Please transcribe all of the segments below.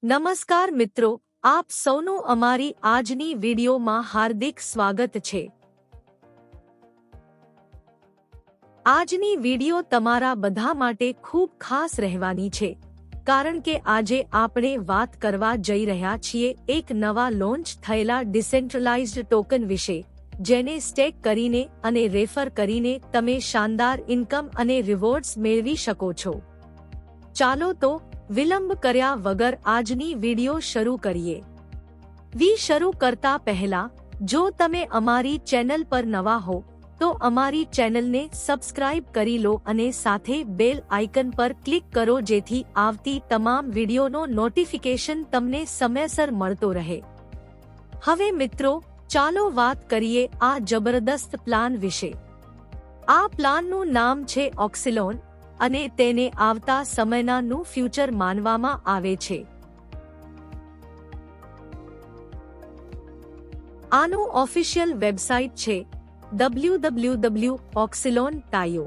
નમસ્કાર મિત્રો, આપ સૌનું અમારી આજની વિડીયોમાં હાર્દિક સ્વાગત છે। આજની વિડીયો તમારા બધા માટે ખૂબ ખાસ રહેવાની છે, કારણ કે આજે આપણે વાત કરવા જઈ રહ્યા છીએ એક નવા લોન્ચ થયેલા ડિસેન્ટ્રલાઇઝ્ડ ટોકન વિશે, જેને સ્ટેક કરીને અને રેફર કરીને તમે શાનદાર ઇન્કમ અને રિવોર્ડ્સ મેળવી શકો છો। ચાલો તો વિલંબ કર્યા વગર આજની વિડીયો શરૂ કરીએ। શરૂ કરતા પહેલા જો તમે અમારી ચેનલ પર નવા હો તો અમારી ચેનલને સબસ્ક્રાઇબ કરી લો અને સાથે બેલ આઇકન પર ક્લિક કરો, જેથી આવતી તમામ વિડીયોનો નોટિફિકેશન તમને સમયસર મળતો રહે। હવે મિત્રો, ચાલો વાત કરીએ આ જબરદસ્ત પ્લાન વિશે। આ પ્લાનનું નામ છે ઓક્સિલોન અને તેને આવતા સમયનાનું ફ્યુચર માનવામાં આવે છે। આનું ઓફિશિયલ વેબસાઇટ છે www.oxylon.io।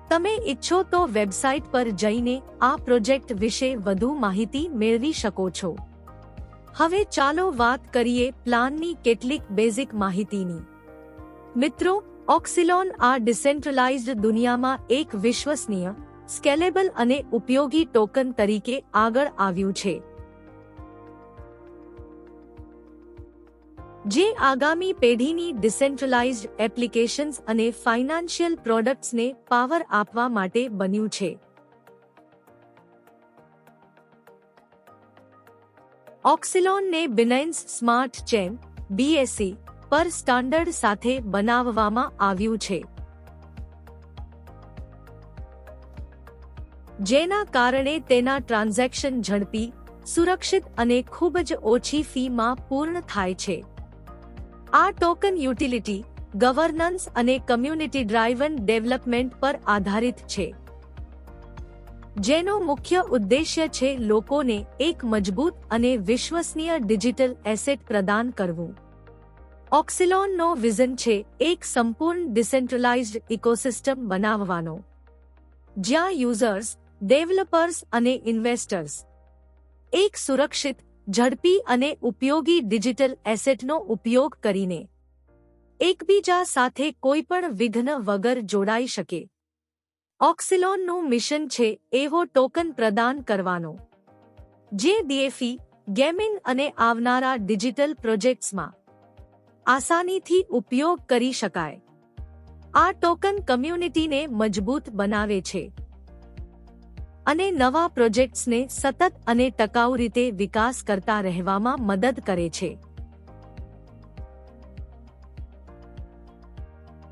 તમે ઈચ્છો તો વેબસાઇટ પર જઈને આ પ્રોજેક્ટ વિશે વધુ માહિતી મેળવી શકો છો। હવે ચાલો વાત કરીએ પ્લાનની કેટલીક બેઝિક માહિતીની। મિત્રો, ઓક્સિલોન આ ડિસેન્ટ્રલાઇઝ્ડ દુનિયામાં એક વિશ્વસનીય, સ્કેલેબલ અને ઉપયોગી ટોકન તરીકે આગળ આવ્યું છે, જે આગામી પેઢીની ડિસેન્ટ્રલાઇઝ્ડ એપ્લિકેશન્સ અને ફાઇનાન્શિયલ પ્રોડક્ટ્સને પાવર આપવા માટે બન્યું છે। ઓક્સિલોનને બિનાન્સ સ્માર્ટ ચેન (BSC) પર સ્ટાન્ડર્ડ સાથે બનાવવામાં આવ્યું છે, જેના કારણે તેના ટ્રાન્ઝેક્શન ઝડપી, સુરક્ષિત અને ખૂબ જ ઓછી ફીમાં પૂર્ણ થાય છે। આ ટોકન યુટિલિટી, ગવર્નન્સ અને કમ્યુનિટી ડ્રાઇવન ડેવલપમેન્ટ પર આધારિત છે, જેનો મુખ્ય ઉદ્દેશ્ય છે લોકોને એક મજબૂત અને વિશ્વસનીય ડિજિટલ એસેટ પ્રદાન કરવું। ઓક્સિલોનનો વિઝન છે એક સંપૂર્ણ ડિસેન્ટ્રલાઇઝ્ડ ઇકોસિસ્ટમ બનાવવાનો, જ્યાં યુઝર્સ, ડેવલપર્સ અને ઇન્વેસ્ટર્સ એક સુરક્ષિત, ઝડપી અને ઉપયોગી ડિજિટલ એસેટનો ઉપયોગ કરીને એકબીજા સાથે કોઈપણ વિઘ્ન વગર જોડાઈ શકે। ઓક્સિલોનનું મિશન છે એવો ટોકન પ્રદાન કરવાનો, જે DeFi, ગેમિંગ અને આવનારા ડિજિટલ પ્રોજેક્ટ્સમાં આસાનીથી ઉપયોગ કરી શકાય। આ ટોકન કમ્યુનિટીને મજબૂત બનાવે છે અને નવા પ્રોજેક્ટ્સને સતત અને ટકાઉ રીતે વિકાસ કરતા રહેવામાં મદદ કરે છે।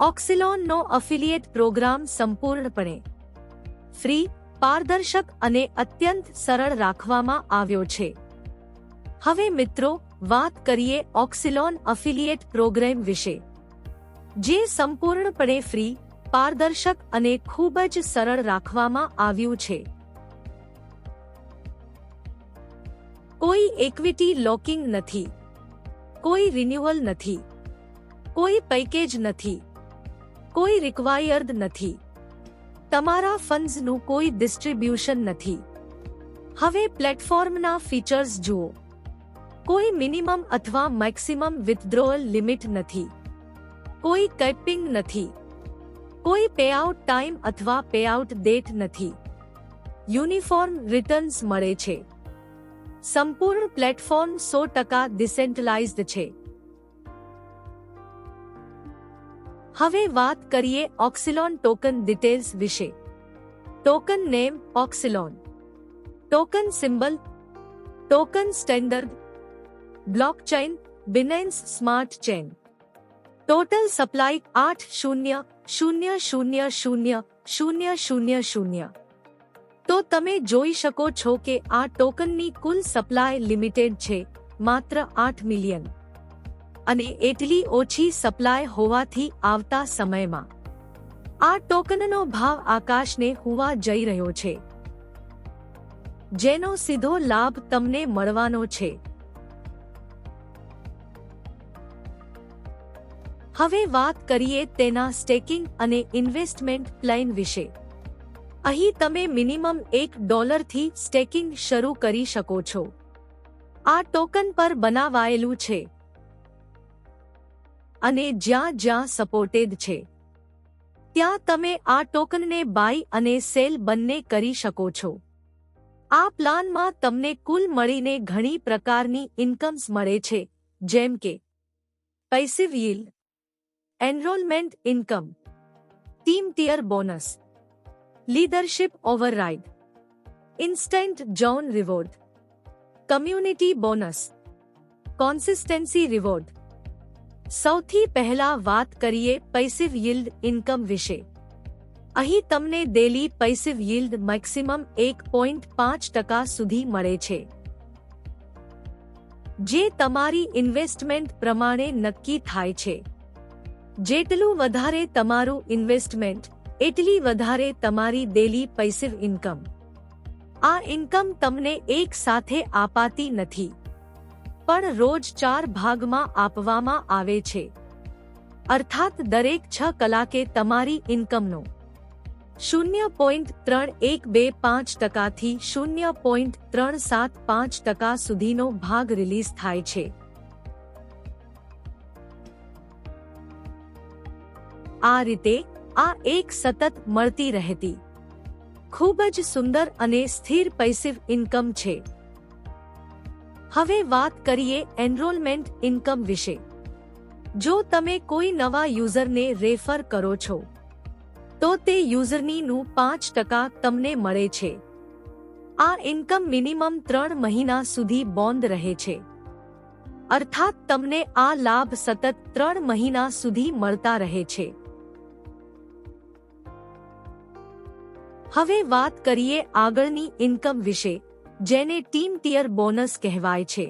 ઓક્સિલોનનો અફિલિયેટ પ્રોગ્રામ સંપૂર્ણપણે ફ્રી, પારદર્શક અને અત્યંત સરળ રાખવામાં આવ્યો છે। હવે મિત્રો, વાત કરીએ ઓક્સિલોન અફિલિયેટ પ્રોગ્રામ વિશે, જે સંપૂર્ણપણે ફ્રી, પારદર્શક અને ખૂબ જ સરળ રાખવામાં આવ્યું છે। કોઈ ઇક્વિટી લોકિંગ નથી, કોઈ રિન્યુઅલ નથી, કોઈ પેકેજ નથી, કોઈ રિક્વાયર્ડ નથી, તમારા ફંડ્સનું કોઈ ડિસ્ટ્રીબ્યુશન નથી। હવે પ્લેટફોર્મના ફીચર્સ જુઓ। કોઈ મિનિમમ અથવા મેક્સિમમ વિથડ્રોઅલ લિમિટ નથી, કોઈ કેપિંગ નથી, કોઈ પેઆઉટ ટાઈમ અથવા પેઆઉટ ડેટ નથી, યુનિફોર્મ રિટર્ન્સ મળે છે। સંપૂર્ણ પ્લેટફોર્મ 100% ડિસેન્ટ્રલાઇઝ્ડ છે। હવે વાત કરીએ ઓક્સિલોન ટોકન ડિટેલ્સ વિશે। Token name Oxilon, token symbol, token standard, blockchain Binance smart chain, total supply 8,000,000,000। તો તમે જોઈ શકો છો કે આ ટોકનની કુલ સપ્લાય લિમિટેડ છે, માત્ર 8 મિલિયન, અને એટલી ઓછી સપ્લાય હોવાથી આવતા સમયમાં આ ટોકનનો ભાવ આકાશને હુવા જઈ રહ્યો છે, જેનો સીધો લાભ તમને મળવાનો છે। હવે વાત કરીએ તેના સ્ટેકિંગ અને ઇન્વેસ્ટમેન્ટ પ્લાન વિશે। અહીં તમે મિનિમમ $1 થી સ્ટેકિંગ શરૂ કરી શકો છો। આ ટોકન પર બનાવાયેલું છે અને જ્યાં જ્યાં સપોર્ટેડ છે ત્યાં તમે આ ટોકનને બાય અને સેલ બંને કરી શકો છો. આ પ્લાનમાં તમને કુલ મળીને ઘણી પ્રકારની ઇન્કમ્સ મળે છે, જેમ કે passive yield, enrollment income, team tier bonus, leadership override, instant join reward, community bonus, consistency reward. સૌથી પહેલા વાત કરીએ પેસિવ યીલ્ડ ઇન્કમ વિશે. અહીં તમને ડેલી પેસિવ યીલ્ડ મેક્સિમમ 1.5% સુધી મળે છે, જે તમારી ઇન્વેસ્ટમેન્ટ પ્રમાણે નક્કી થાય છે. જેટલું વધારે તમારું ઇન્વેસ્ટમેન્ટ, એટલી વધારે તમારી ડેલી પેસિવ ઇન્કમ. આ ઇન્કમ તમને એક સાથે અપાતી નથી, પણ રોજ 4 ભાગમાં આપવામાં આવે છે. અર્થાત દરેક 6 કલાકે તમારી ઇન્કમનો 0.3125% થી 0.375% સુધીનો ભાગ રિલીઝ થાય છે. આ રીતે આ એક સતત મળતી રહેતી ખૂબ જ સુંદર અને સ્થિર પેસિવ ઇન્કમ છે. હવે વાત કરીએ એનરોલમેન્ટ ઇન્કમ વિશે. જો તમે કોઈ નવા યુઝરને રેફર કરો છો તો તે યુઝરનીનું 5% તમને મળે છે. આ ઇન્કમ મિનિમમ 3 મહિના સુધી બોન્ડ રહે છે, અર્થાત તમને આ લાભ સતત 3 મહિના સુધી મળતા રહે છે. હવે વાત કરીએ આગળની ઇન્કમ વિશે, જેને ટીમ ટિયર બોનસ કહેવાય છે.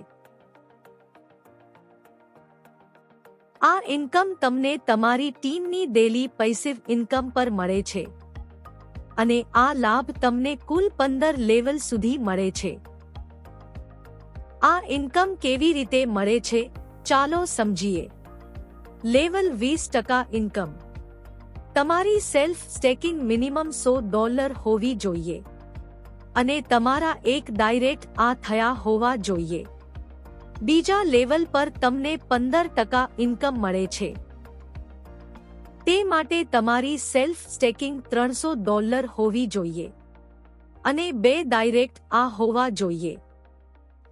આ ઇન્કમ તમને તમારી ટીમની ડેલી પેસિવ ઇન્કમ પર મળે છે અને આ લાભ તમને કુલ 15 લેવલ સુધી મળે છે. આ ઇન્કમ કેવી રીતે મળે છે, ચાલો સમજીએ. Level 20% income. તમારી સેલ્ફ સ્ટેકિંગ મિનિમમ $100 હોવી જોઈએ અને તમારા એક ડાયરેક્ટ આ થયા હોવા જોઈએ. બીજા લેવલ પર તમને 15% ઇન્કમ મળે છે. તે માટે તમારી સેલ્ફ સ્ટેકિંગ $300 હોવી જોઈએ અને 2 ડાયરેક્ટ આ હોવા જોઈએ.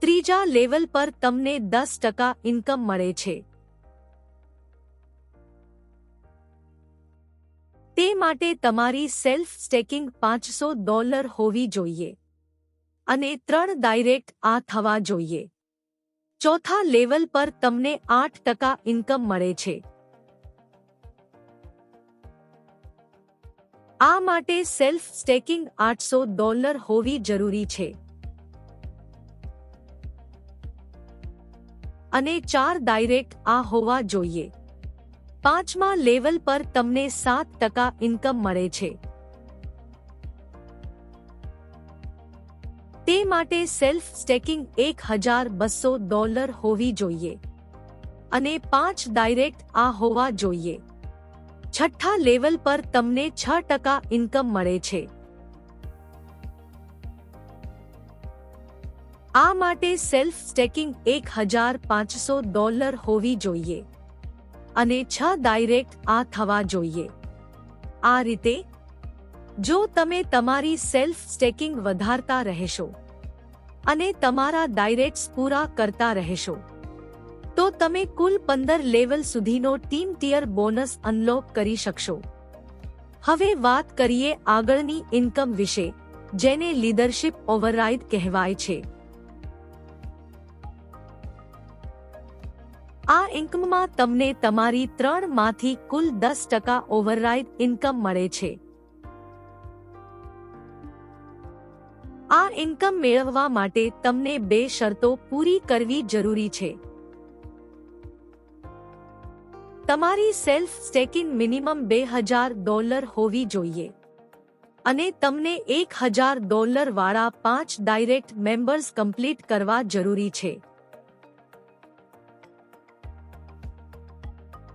ત્રીજા લેવલ પર તમને 10% ઇન્કમ મળે છે. તે માટે તમારી સેલ્ફ સ્ટેકિંગ $500 હોવી જોઈએ અને 3 ડાયરેક્ટ આ થવા જોઈએ. ચોથા લેવલ પર તમને 8% ઇન્કમ મળે છે. આ માટે સેલ્ફ સ્ટેકિંગ $800 હોવી જરૂરી છે અને 4 ડાયરેક્ટ આ હોવા જોઈએ. પાંચમા લેવલ પર તમને 7% ઇન્કમ મળે છે. તે માટે સેલ્ફ સ્ટેકિંગ $1,200 હોવી જોઈએ અને 5 ડાયરેક્ટ આ હોવા જોઈએ. છઠ્ઠા લેવલ પર તમને 6% ઇન્કમ મળે છે. આ માટે સેલ્ફ સ્ટેકિંગ $1,500 હોવી જોઈએ અને 6 ડાયરેક્ટ આ થવા જોઈએ. આ રીતે જો તમે તમારી સેલ્ફ સ્ટેકિંગ વધારતા રહેશો અને તમારા ડાયરેક્ટ્સ પૂરા કરતા રહેશો તો તમે કુલ 15 લેવલ સુધીનો ટીમ ટિયર બોનસ અનલોક કરી શકશો. હવે વાત કરીએ આગળની ઇન્કમ વિશે, જેને લીડરશિપ ઓવરરાઇડ કહેવાય છે. આ ઇન્કમમાં તમને તમારી 3 માંથી કુલ 10% ઓવરરાઇડ ઇન્કમ મળે છે. આ ઇન્કમ મેળવવા માટે તમને 2 શરતો પૂરી કરવી જરૂરી છે. તમારી સેલ્ફ સ્ટેકિંગ મિનિમમ $2,000 હોવી જોઈએ અને તમને $1,000 વાળા 5 ડાયરેક્ટ મેમ્બર્સ કમ્પ્લીટ કરવા જરૂરી છે.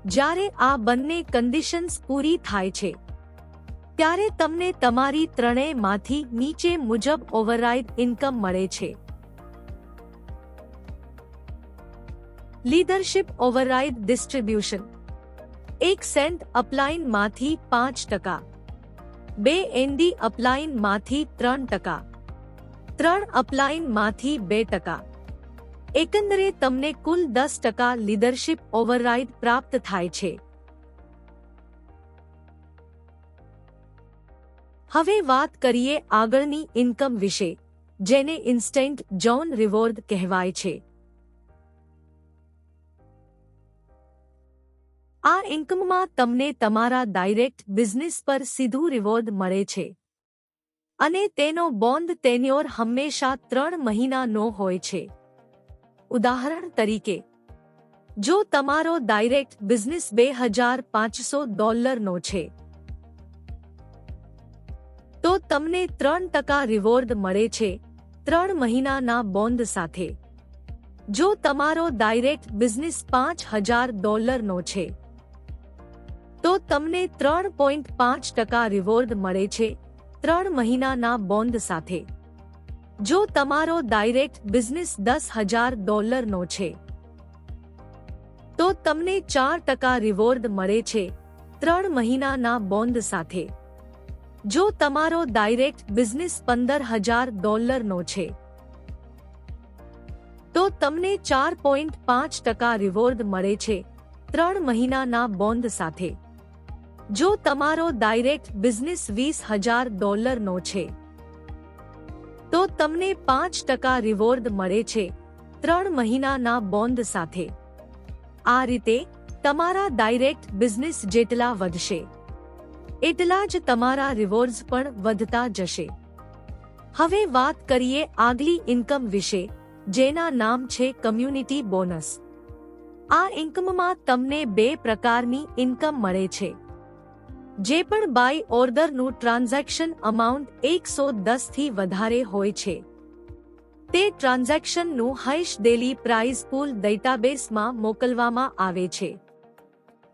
જ્યારે આ બંને કન્ડિશન્સ પૂરી થાય છે ત્યારે તમને તમારી 3 માંથી નીચે મુજબ ઓવરરાઇડ ઇન્કમ મળે છે. લીડરશિપ ઓવરરાઇડ ડિસ્ટ્રીબ્યુશન 1 સેન્ટ અપલાઇનમાંથી 5%, 2 એનડી અપલાઇનમાંથી 3%, 3 અપલાઇનમાંથી 2%. એકંદરે તમને કુલ 10% લીડરશિપ ઓવરરાઇડ પ્રાપ્ત થાય છે. હવે વાત કરીએ આગળની ઇન્કમ વિશે, જેને ઇન્સ્ટન્ટ જોન રિવોર્ડ કહેવાય છે. આ ઇન્કમમાં તમને તમારા ડાયરેક્ટ બિઝનેસ પર સીધું રિવોર્ડ મળે છે અને તેનો બોન્ડ ટેન્યોર હંમેશા 3 મહિનાનો હોય છે. ઉદાહરણ તરીકે, જો તમારો ડાયરેક્ટ બિઝનેસ $2,500 છે, તો તમને 3% રિવોર્ડ મળે છે 3 મહિનાના બોન્ડ સાથે. જો તમારો ડાયરેક્ટ બિઝનેસ $5,000 છે, તો તમને 3.5% રિવોર્ડ મળે છે 3 મહિનાના બોન્ડ સાથે. જો તમારો ડાયરેક્ટ બિઝનેસ $10,000 છે, તો તમને 4% રિવોર્ડ મળે છે 3 મહિનાના બોન્ડ સાથે. જો તમારો ડાયરેક્ટ બિઝનેસ $15,000 છે, તો તમને 4.5% રિવોર્ડ મળે છે 3 મહિનાના બોન્ડ સાથે. જો તમારો ડાયરેક્ટ બિઝનેસ $20,000 છે, તો તમને 5% રિવોર્ડ મળે છે 3 મહિનાના બોન્ડ સાથે. આ રીતે તમારા ડાયરેક્ટ બિઝનેસ જેટલા વધશે, એટલા જ તમારા રિવોર્ડ્સ પણ વધતા જશે. હવે વાત કરીએ આગલી ઇન્કમ વિશે, જેના નામ છે કમ્યુનિટી બોનસ. આ ઇન્કમમાં તમને 2 પ્રકારની ઇન્કમ મળે છે. જે પણ બાય ઓર્ડરનું ટ્રાન્ઝેક્શન અમાઉન્ટ 110 થી વધારે હોય છે, તે ટ્રાન્ઝેક્શનનું હેશ ડેલી પ્રાઇઝ પૂલ ડેટાબેઝમાં મોકલવામાં આવે છે.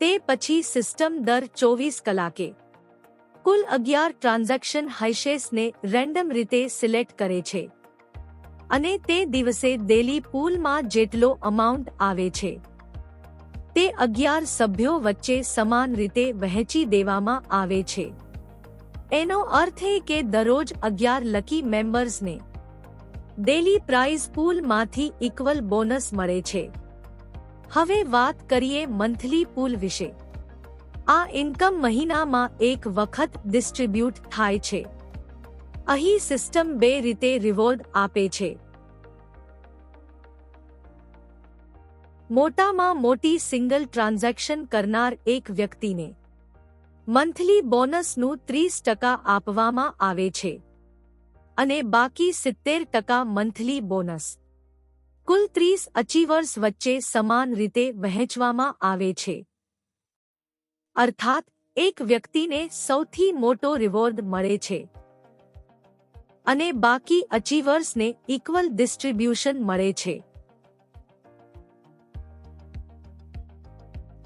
તે પછી સિસ્ટમ દર 24 કલાકે કુલ 11 ટ્રાન્ઝેક્શન હેશેસને રેન્ડમ રીતે સિલેક્ટ કરે છે અને તે દિવસે ડેલી પૂલમાં જેટલો અમાઉન્ટ આવે છે, તે 11 સભ્યો વચ્ચે સમાન રીતે વહેંચી દેવામાં આવે છે. એનો અર્થ એ કે દરરોજ 11 લકી મેમ્બર્સને ડેલી પ્રાઇઝ પૂલમાંથી ઇક્વલ બોનસ મળે છે. હવે વાત કરીએ મંથલી પૂલ વિશે. આ ઇન્કમ મહિનામાં એક વખત ડિસ્ટ્રીબ્યુટ થાય છે. અહીં સિસ્ટમ 2 રીતે રિવોર્ડ આપે છે. મોટામાં મોટી સિંગલ ટ્રાન્ઝેક્શન કરનાર એક વ્યક્તિને મંથલી બોનસનું 30% આપવામાં આવે છે અને બાકી 70% મંથલી બોનસ કુલ 30 અચીવર્સ વચ્ચે સમાન રીતે વહેંચવામાં આવે છે. અર્થાત એક વ્યક્તિને સૌથી મોટો રિવોર્ડ મળે છે અને બાકી અચીવર્સને ઇક્વલ ડિસ્ટ્રીબ્યુશન મળે છે.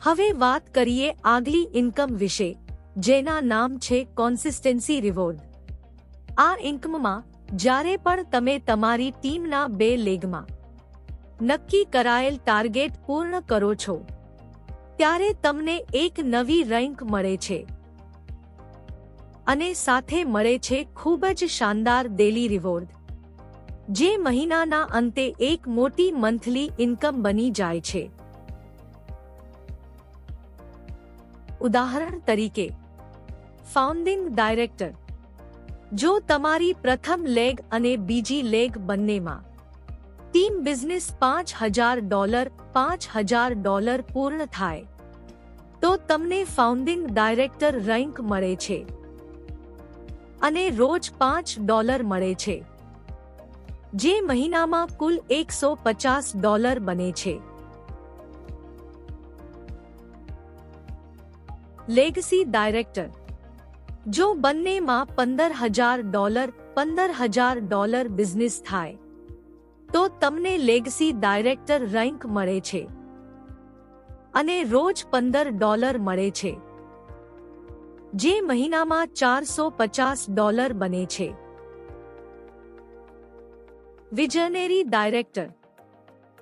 હવે વાત કરીએ આગલી ઇન્કમ વિશે, જેના નામ છે કોન્સિસ્ટન્સી રિવોર્ડ. આ ઇન્કમમાં જ્યારે પણ તમે તમારી ટીમના 2 લેગમાં નક્કી કરાયેલ ટાર્ગેટ પૂર્ણ કરો છો, ત્યારે તમને એક નવી રેન્ક મળે છે અને સાથે મળે છે ખૂબ જ શાનદાર ડેલી રિવોર્ડ, જે મહિનાના અંતે એક મોટી મંથલી ઇન્કમ બની જાય છે. ઉદાહરણ તરીકે, ફાઉન્ડિંગ ડાયરેક્ટર. જો તમારી પ્રથમ લેગ અને બીજી લેગ બંનેમાં ટીમ બિઝનેસ $5,000 પૂર્ણ થાય, તો તમને ફાઉન્ડિંગ ડાયરેક્ટર રેન્ક મળે છે અને રોજ $5 મળે છે, જે મહિનામાં કુલ $150 બને છે. Legacy director. જો બંનેમાં $15,000 બિઝનેસ થાય, તો તમને લેગસી ડાયરેક્ટર રેન્ક મળે છે અને રોજ $15 મળે છે, જે મહિનામાં $450 બને છે. Visionary director.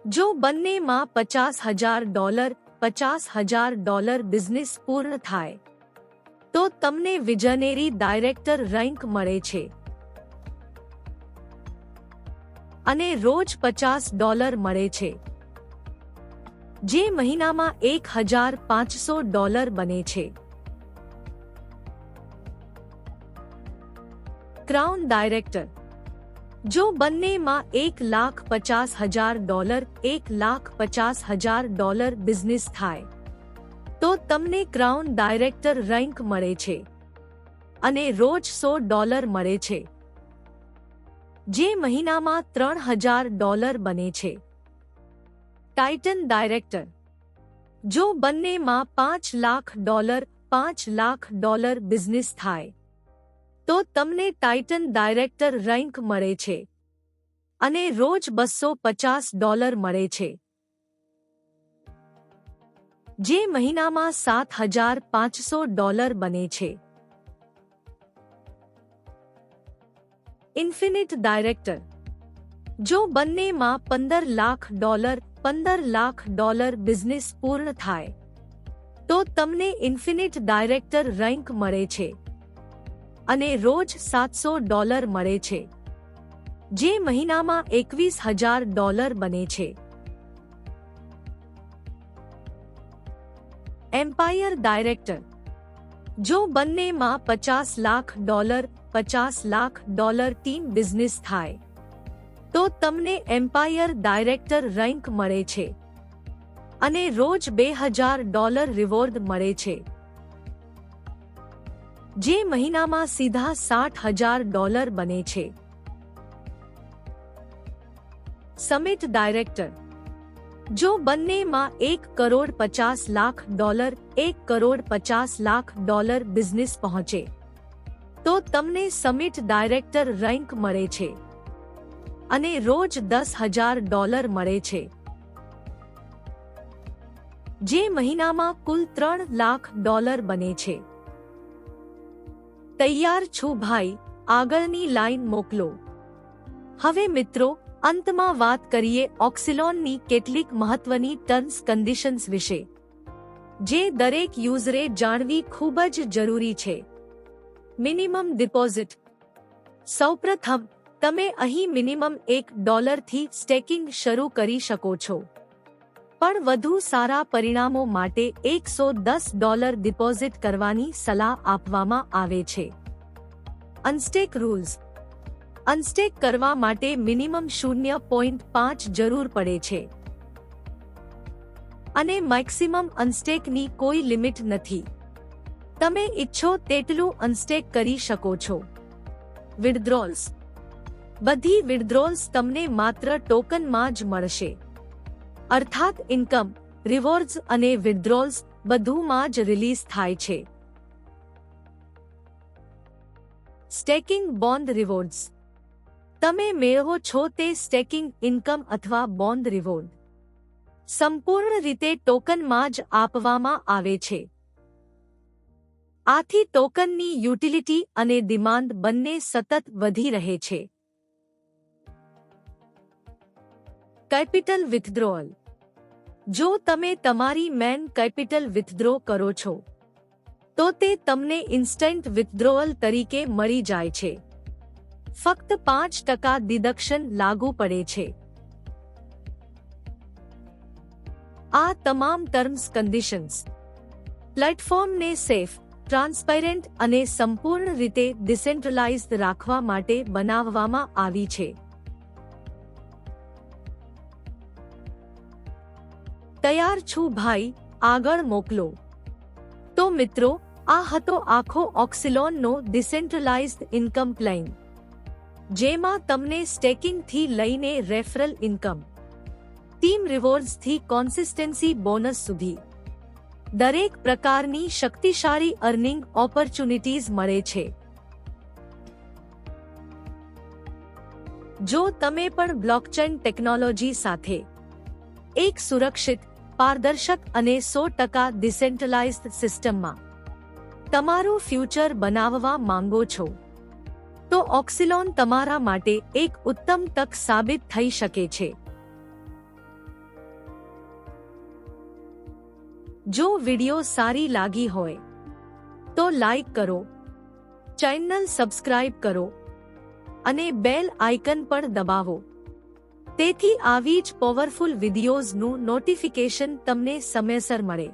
જો બંનેમાં $50,000 બિઝનેસ પૂર્ણ થાય તો તમને વિઝનરી ડાયરેક્ટર રેન્ક મળે છે અને રોજ $50 મળે છે, જે મહિનામાં $1,500 બને છે. Crown director. જો બંનેમાં $1,50,000 બિઝનેસ થાય તો તમને ક્રાઉન ડાયરેક્ટર રેન્ક મળે છે અને રોજ $100 મળે છે, જે મહિનામાં $3,000 બને છે. Titan director. જો બંનેમાં $5,00,000 બિઝનેસ થાય તો તમને ટાઇટન ડાયરેક્ટર રેન્ક મળે છે અને રોજ $250 મળે છે, જે મહિનામાં $7,500 બને છે. Infinite director. જો બંનેમાં $15,00,000 બિઝનેસ પૂર્ણ થાય તો તમને ઇન્ફિનિટ ડાયરેક્ટર રેન્ક મળે છે અને રોજ $700 મળે છે, જે મહિનામાં $21,000 બને છે. Empire director. જો બંનેમાં $50,00,000 ટીમ બિઝનેસ થાય તો તમને એમ્પાયર ડાયરેક્ટર રેન્ક મળે છે અને રોજ $2,000 રિવોર્ડ મળે છે, જે મહિનામાં સીધા $60,000 બને છે. Summit director. જો બંનેમાં $1,50,00,000 બિઝનેસ પહોંચે તો તમને સમિટ ડાયરેક્ટર રેન્ક મળે છે અને રોજ $10,000 મળે છે, જે મહિનામાં કુલ $3,00,000 બને છે. તૈયાર છું ભાઈ, આગળની લાઈન મોકલો. હવે મિત્રો, અંતમાં વાત કરીએ ઓક્સિલોનની કેટલીક મહત્વની ટર્મ્સ કન્ડિશન્સ વિશે, જે દરેક યુઝરે જાણવી ખૂબ જ જરૂરી છે. Minimum deposit. સૌપ્રથમ, તમે અહીં મિનિમમ $1 થી સ્ટેકિંગ શરૂ કરી શકો છો, પણ વધુ સારા પરિણામો માટે $110 ડિપોઝિટ કરવાની સલાહ આપવામાં આવે છે. Unstack rules. અનસ્ટેક કરવા માટે મિનિમમ 0.5 જરૂર પડે છે અને મેક્સિમમ અનસ્ટેકની કોઈ લિમિટ નથી. તમે ઈચ્છો તેટલું અનસ્ટેક કરી શકો છો. વિથડ્રોલ્સ. બધી વિથડ્રોલ્સ તમને માત્ર ટોકનમાં જ મળશે, અર્થાત ઇન્કમ, રિવોર્ડ્સ અને વિથડ્રોલ્સ બધુંમાં જ રિલીઝ થાય છે. Stacking bond rewards. તમે મેળવો છો તે સ્ટેકિંગ ઇન્કમ અથવા બોન્ડ રિવોર્ડ સંપૂર્ણ રીતે ટોકનમાં જ આપવામાં આવે છે. આથી ટોકનની યુટિલિટી અને ડિમાન્ડ બંને સતત વધી રહે છે. કેપિટલ વિથડ્રોઅલ. જો તમે તમારી મેન કેપિટલ વિથડ્રો કરો છો તો તે તમને ઇન્સ્ટન્ટ વિથડ્રોઅલ તરીકે મળી જાય છે. ફક્ત 5% ડિડક્શન લાગુ પડે છે. આ તમામ ટર્મ્સ કન્ડિશન્સ પ્લેટફોર્મને સેફ, ટ્રાન્સપેરેન્ટ અને સંપૂર્ણ રીતે ડિસેન્ટ્રલાઇઝ્ડ રાખવા માટે બનાવવામાં આવી છે. તૈયાર છું ભાઈ, આગળ મોકલો. તો મિત્રો, આ હતો આખો ઓક્સિલોનનો ડિસેન્ટ્રલાઇઝ્ડ ઇન્કમ પ્લાન, જેમાં તમને સ્ટેકિંગથી લઈને રેફરલ ઇન્કમ, ટીમ રિવોર્ડ્સથી કોન્સિસ્ટન્સી બોનસ સુધી દરેક પ્રકારની શક્તિશાળી અર્નિંગ ઓપોર્ચ્યુનિટીઝ મળે છે. જો તમે પણ બ્લોકચેન ટેકનોલોજી સાથે એક સુરક્ષિત, પારદર્શક અને 100% ડિસેન્ટ્રલાઇઝ્ડ સિસ્ટમમાં તમારું ફ્યુચર બનાવવા માંગો છો, તો ઓક્સિલોન તમારા માટે એક ઉત્તમ તક સાબિત થઈ શકે છે. જો વિડિયો સારી લાગી હોય તો લાઈક કરો, ચેનલ સબસ્ક્રાઇબ કરો અને બેલ આઇકન પણ દબાવો, તેથી આવી જ પાવરફુલ વિડિયોઝનું નોટિફિકેશન તમને સમયસર મળે.